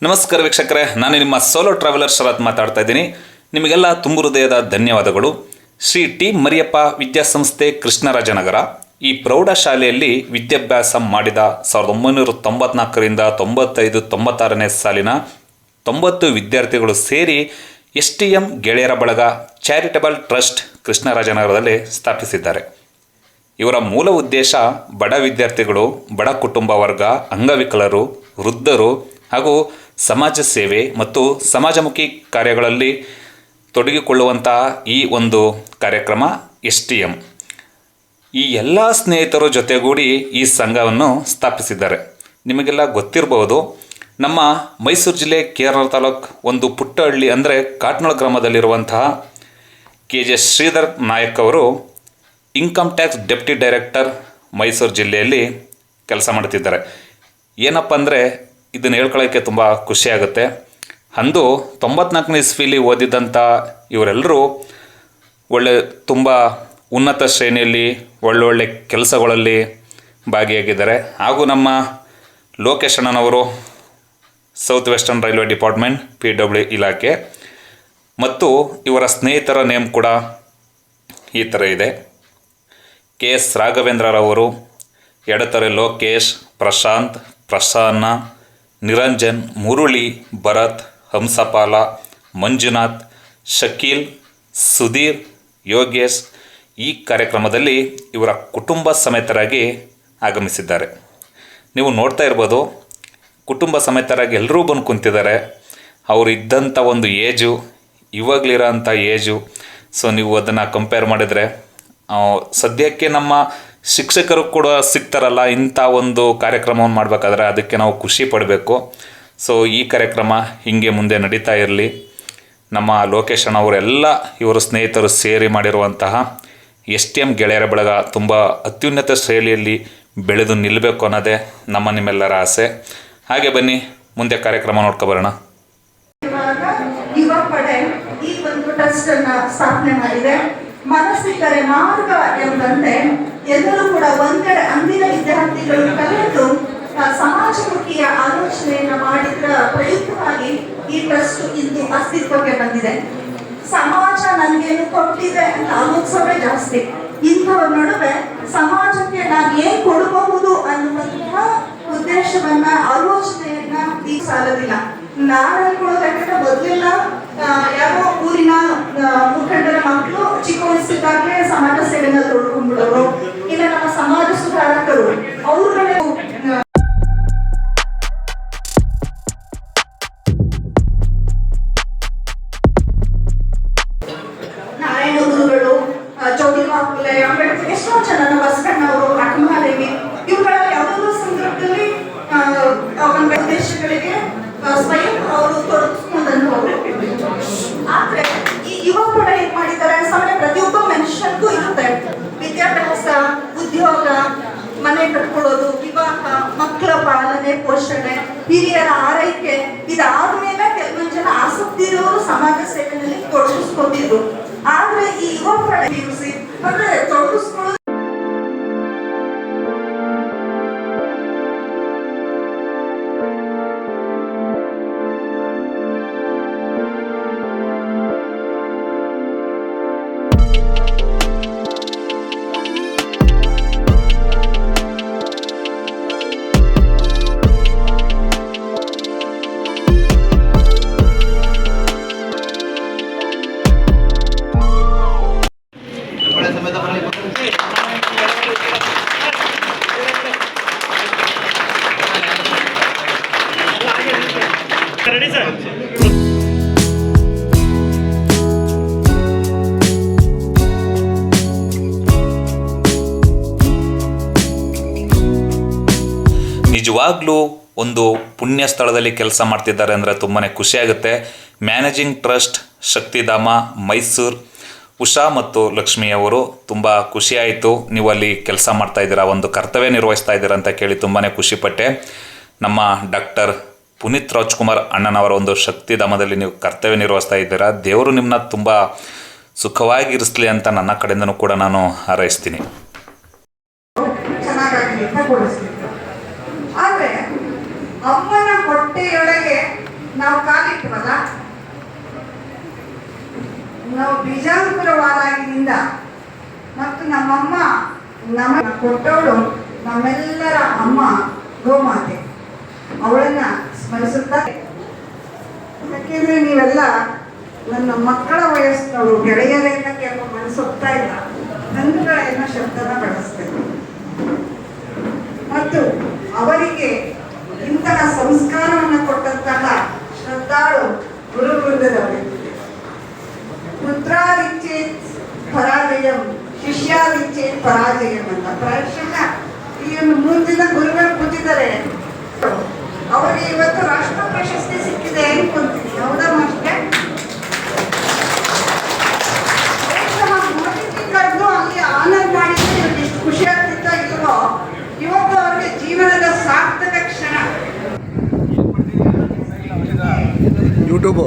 ನಮಸ್ಕಾರ ವೀಕ್ಷಕರೇ, ನಾನು ನಿಮ್ಮ ಸೋಲೋ ಟ್ರಾವೆಲರ್ ಶರತ್ ಮಾತಾಡ್ತಾ ಇದ್ದೀನಿ. ನಿಮಗೆಲ್ಲ ತುಂಬ ಹೃದಯದ ಧನ್ಯವಾದಗಳು. ಶ್ರೀ ಟಿ ಮರಿಯಪ್ಪ ವಿದ್ಯಾಸಂಸ್ಥೆ ಕೃಷ್ಣರಾಜನಗರ ಈ ಪ್ರೌಢಶಾಲೆಯಲ್ಲಿ ವಿದ್ಯಾಭ್ಯಾಸ ಮಾಡಿದ 1994ರಿಂದ 95-96ನೇ ಸಾಲಿನ 90 ವಿದ್ಯಾರ್ಥಿಗಳು ಸೇರಿ STM ಗೆಳೆಯರ ಬಳಗ ಚಾರಿಟಬಲ್ ಟ್ರಸ್ಟ್ ಕೃಷ್ಣರಾಜನಗರದಲ್ಲಿ ಸ್ಥಾಪಿಸಿದ್ದಾರೆ. ಇವರ ಮೂಲ ಉದ್ದೇಶ ಬಡ ವಿದ್ಯಾರ್ಥಿಗಳು, ಬಡ ಕುಟುಂಬ ವರ್ಗ, ಅಂಗವಿಕಲರು, ವೃದ್ಧರು ಹಾಗೂ ಸಮಾಜ ಸೇವೆ ಮತ್ತು ಸಮಾಜಮುಖಿ ಕಾರ್ಯಗಳಲ್ಲಿ ತೊಡಗಿಕೊಳ್ಳುವಂತಹ ಈ ಒಂದು ಕಾರ್ಯಕ್ರಮ STM. ಈ ಎಲ್ಲ ಸ್ನೇಹಿತರು ಜೊತೆಗೂಡಿ ಈ ಸಂಘವನ್ನು ಸ್ಥಾಪಿಸಿದ್ದಾರೆ. ನಿಮಗೆಲ್ಲ ಗೊತ್ತಿರಬಹುದು, ನಮ್ಮ ಮೈಸೂರು ಜಿಲ್ಲೆ KR ತಾಲೂಕು ಒಂದು ಪುಟ್ಟ ಹಳ್ಳಿ ಅಂದರೆ ಕಾಟ್ನಾಳ್ ಗ್ರಾಮದಲ್ಲಿರುವಂತಹ KJ ಶ್ರೀಧರ್ ನಾಯಕ್ ಅವರು income tax deputy director Mysuru ಜಿಲ್ಲೆಯಲ್ಲಿ ಕೆಲಸ ಮಾಡ್ತಿದ್ದಾರೆ. ಏನಪ್ಪ ಅಂದರೆ ಇದನ್ನು ಹೇಳ್ಕೊಳ್ಳೋಕ್ಕೆ ತುಂಬ ಖುಷಿಯಾಗುತ್ತೆ. ಅಂದು 94ನೇ ಇಸ್ವಿಲಿ ಓದಿದಂಥ ಇವರೆಲ್ಲರೂ ತುಂಬ ಉನ್ನತ ಶ್ರೇಣಿಯಲ್ಲಿ ಒಳ್ಳೊಳ್ಳೆ ಕೆಲಸಗಳಲ್ಲಿ ಭಾಗಿಯಾಗಿದ್ದಾರೆ. ಹಾಗೂ ನಮ್ಮ ಲೋಕೇಶ್ ಅಣ್ಣನವರು south western railway department PW ಇಲಾಖೆ, ಮತ್ತು ಇವರ ಸ್ನೇಹಿತರ ನೇಮ್ ಕೂಡ ಈ ಥರ ಇದೆ: KS ರಾಘವೇಂದ್ರರವರು, ಎಡತರೆ ಲೋಕೇಶ್, ಪ್ರಶಾಂತ್, ಪ್ರಸನ್ನ, ನಿರಂಜನ್, ಮುರುಳಿ, ಭರತ್, ಹಂಸಪಾಲ, ಮಂಜುನಾಥ್, ಶಕೀಲ್, ಸುಧೀರ್, ಯೋಗೇಶ್ ಈ ಕಾರ್ಯಕ್ರಮದಲ್ಲಿ ಇವರ ಕುಟುಂಬ ಸಮೇತರಾಗಿ ಆಗಮಿಸಿದ್ದಾರೆ. ನೀವು ನೋಡ್ತಾ ಇರ್ಬೋದು, ಕುಟುಂಬ ಸಮೇತರಾಗಿ ಎಲ್ಲರೂ ಬಂದು ಕುಂತಿದ್ದಾರೆ. ಅವರು ಇದ್ದಂಥ ಒಂದು ಏಜು ಇವಾಗಲಿರೋ ಅಂಥ ಏಜು. ಸೊ ನೀವು ಅದನ್ನು ಕಂಪೇರ್ ಮಾಡಿದರೆ ಸದ್ಯಕ್ಕೆ ನಮ್ಮ ಶಿಕ್ಷಕರು ಕೂಡ ಸಿಗ್ತಾರಲ್ಲ, ಇಂಥ ಒಂದು ಕಾರ್ಯಕ್ರಮವನ್ನು ಮಾಡಬೇಕಾದ್ರೆ ಅದಕ್ಕೆ ನಾವು ಖುಷಿ ಪಡಬೇಕು. ಸೊ ಈ ಕಾರ್ಯಕ್ರಮ ಹೀಗೆ ಮುಂದೆ ನಡೀತಾ ಇರಲಿ. ನಮ್ಮ ಲೋಕೇಶ್ ಅಣ್ಣವರೆಲ್ಲ ಇವರು ಸ್ನೇಹಿತರು ಸೇರಿ ಮಾಡಿರುವಂತಹ STM ಗೆಳೆಯರ ಬಳಗ ತುಂಬ ಅತ್ಯುನ್ನತ ಶೈಲಿಯಲ್ಲಿ ಬೆಳೆದು ನಿಲ್ಲಬೇಕು ಅನ್ನೋದೇ ನಿಮ್ಮೆಲ್ಲರ ಆಸೆ. ಹಾಗೆ ಬನ್ನಿ ಮುಂದೆ ಕಾರ್ಯಕ್ರಮ ನೋಡ್ಕೊಬರೋಣ. ಯುವ ಪಡೆ ಈ ಒಂದು ಟ್ರಸ್ಟ್ ಅನ್ನ ಸ್ಥಾಪನೆ ಮಾಡಿದೆ. ಮನಸ್ಸಿಟ್ಟರೆ ಮಾರ್ಗ ಎಂಬಂತೆ ಎಲ್ಲರೂ ಕೂಡ ಒಂದೆಡೆ ಅಂದಿನ ವಿದ್ಯಾರ್ಥಿಗಳು ಕಲಿತು ಸಮಾಜಮುಖಿಯ ಆಲೋಚನೆಯನ್ನು ಮಾಡಿದ್ರ ಪ್ರಯುಕ್ತವಾಗಿ ಈ ಟ್ರಸ್ಟ್ ಇಂದು ಅಸ್ತಿತ್ವಕ್ಕೆ ಬಂದಿದೆ. ಸಮಾಜ ನನಗೇನು ಕೊಟ್ಟಿದೆ ಅಂತ ಆಲೋಚಿಸೋದೇ ಜಾಸ್ತಿ. ಇಂಥವ್ರ ನಡುವೆ ಸಮಾಜಕ್ಕೆ ನಾನು ಏನ್ ಕೊಡಬಹುದು ಅನ್ನುವಂತಹ ಉದ್ದೇಶವನ್ನ, ಆಲೋಚನೆಯನ್ನ ಈ ಸಾಲದಿಲ್ಲ. ನಾನು ಅನ್ಕೊಳ್ಳೋದಾದ್ರೆ ಮೊದಲೆಲ್ಲ ಯಾವ ಊರಿನ ಮುಖಂಡರ ಮಕ್ಕಳು ಚಿಕ್ಕ ವಯಸ್ಸಿದ್ದಾಗಲೇ ಸಮಾಜ ಸೇವೆನ ತೊಡ್ಕೊಂಡ್ಬಿಡೋರು. ಇನ್ನು ನಮ್ಮ ಸಮಾಜ ಸುಧಾರಕರು ಅವ್ರುಗಳೇ ನಾರಾಯಣ ಗುರುಗಳು, ಜ್ಯೋತಿಬಾ ಫುಲೆ, ಅಂಬೇಡ್ಕರ್, ಎಷ್ಟೋ ಜನ, ಬಸವಣ್ಣವರು, ಅಕ್ಕಮಹಾದೇವಿ, ಇವುಗಳ ಯಾವುದೋ ಸಂದರ್ಭದಲ್ಲಿ ಅವನ ಉದ್ದೇಶಗಳಿಗೆ ಸ್ವಯಂ ಅವರು ತೊಡಗಿಸ್ಕೊಂಡನ್ನು ಆದ್ರೆ ಈ ಯುವ ಕೂಡ ಏನ್ ಮಾಡಿದ್ದಾರೆ, ಸಮಯ ಪ್ರತಿಯೊಬ್ಬ ಮನುಷ್ಯನಿಗೂ ಇರುತ್ತೆ. ವಿದ್ಯಾಭ್ಯಾಸ, ಉದ್ಯೋಗ, ಮನೆ ಕಟ್ಕೊಳ್ಳೋದು, ವಿವಾಹ, ಮಕ್ಕಳ ಪಾಲನೆ ಪೋಷಣೆ, ಹಿರಿಯರ ಆರೈಕೆ, ಇದಾದ್ಮೇಲೆ ಕೆಲವೊಂದು ಜನ ಆಸಕ್ತಿ ಇರೋರು ಸಮಾಜ ಸೇವೆಯಲ್ಲಿ ತೊಡಗಿಸ್ಕೊಂಡಿದ್ರು. ಆದ್ರೆ ಈ ಯುವ ಪಡೆ ಅಂದ್ರೆ ತೊಡಗಿಸ್ಕೊಳ್ಳೋದು ನಿಜವಾಗ್ಲೂ ಒಂದು ಪುಣ್ಯ ಸ್ಥಳದಲ್ಲಿ ಕೆಲಸ ಮಾಡ್ತಿದ್ದಾರೆ ಅಂದರೆ ತುಂಬಾ ಖುಷಿಯಾಗುತ್ತೆ. ಮ್ಯಾನೇಜಿಂಗ್ ಟ್ರಸ್ಟ್ ಶಕ್ತಿಧಾಮ ಮೈಸೂರು ಉಷಾ ಮತ್ತು ಲಕ್ಷ್ಮಿಯವರು ತುಂಬ ಖುಷಿಯಾಯಿತು. ನೀವು ಅಲ್ಲಿ ಕೆಲಸ ಮಾಡ್ತಾ ಇದ್ದೀರಾ, ಒಂದು ಕರ್ತವ್ಯ ನಿರ್ವಹಿಸ್ತಾ ಇದ್ದೀರಾ ಅಂತ ಕೇಳಿ ತುಂಬಾ ಖುಷಿಪಟ್ಟೆ. ನಮ್ಮ ಡಾಕ್ಟರ್ ಪುನೀತ್ ರಾಜ್ಕುಮಾರ್ ಅಣ್ಣನವರ ಒಂದು ಶಕ್ತಿಧಾಮದಲ್ಲಿ ನೀವು ಕರ್ತವ್ಯ ನಿರ್ವಹಿಸ್ತಾ ಇದ್ದೀರಾ. ದೇವರು ನಿಮ್ಮನ್ನ ತುಂಬ ಸುಖವಾಗಿರಿಸಲಿ ಅಂತ ನನ್ನ ಕಡೆಯಿಂದನೂ ಕೂಡ ನಾನು ಹಾರೈಸ್ತೀನಿ. ಚೆನ್ನಾಗಾಗಲಿ ಅಂತ ಕೊಡಿಸ್ತಿದ್ರು. ಆದರೆ ಅಮ್ಮನ ಹೊಟ್ಟೆಯೊಳಗೆ ನಾವು ಕಾಲಿಟ್ಟವಲ್ಲ, ನಾವು ಬೀಜಾಂಕುರವಾದಾಗಿನಿಂದ ಮತ್ತು ನಮ್ಮಮ್ಮ ನಮ್ಮನ್ನು ಕೊಟ್ಟವಳು ನಮ್ಮೆಲ್ಲರ ಅಮ್ಮ ಗೋಮಾತೆ. ಅವಳನ್ನ ಸ್ಮರಿಸುತ್ತಾ, ಯಾಕೆಂದ್ರೆ ನೀವೆಲ್ಲ ನನ್ನ ಮಕ್ಕಳ ವಯಸ್ಸಿನವರು, ಗೆಳೆಯರೆಲ್ಲ ಕೆಲವು ಮನಸ್ಸೊಗ್ತಾ ಇಲ್ಲ, ಗಂಡುಗಳ ಶಬ್ದನ ಬಳಸ್ತೇನೆ. ಮತ್ತು ಅವರಿಗೆ ಇಂತಹ ಸಂಸ್ಕಾರವನ್ನು ಕೊಟ್ಟಂತಹ ಶ್ರದ್ಧಾಳು ಗುರುವೃಂದದವರಿಗೆ ಪುತ್ರಾದಿಚ್ಛೇತ್ ಪರಾಜಯಂ ಶಿಷ್ಯಾದಿಚ್ಛೇತ್ ಪರಾಜಯಂ ಅಂತ ಪ್ರಾಯಶಃ ಈ ಒಂದು 3 ದಿನ ಗುರುಗಳು ಕೂತಿದ್ದಾರೆ. ಅವರಿಗೆ ಇವತ್ತು ರಾಷ್ಟ್ರ ಪ್ರಶಸ್ತಿ ಸಿಕ್ಕಿದೆ ಅನ್ಕೊಂತೀನಿ. ಹೌದಾ ಮಾಸ್ಟರ್? ಮೋದಿ ಕರೆದು ಅಲ್ಲಿ ಆನರ್ ಮಾಡಿದ್ರೆ ಇವ್ರಿಗೆ ಎಷ್ಟು ಖುಷಿ ಆಗ್ತಿತ್ತೋ ಇಲ್ವೋ, ಇವತ್ತು ಅವ್ರಿಗೆ ಜೀವನದ ಸಾರ್ಥಕ ಕ್ಷಣ. ಯೂಟ್ಯೂಬ್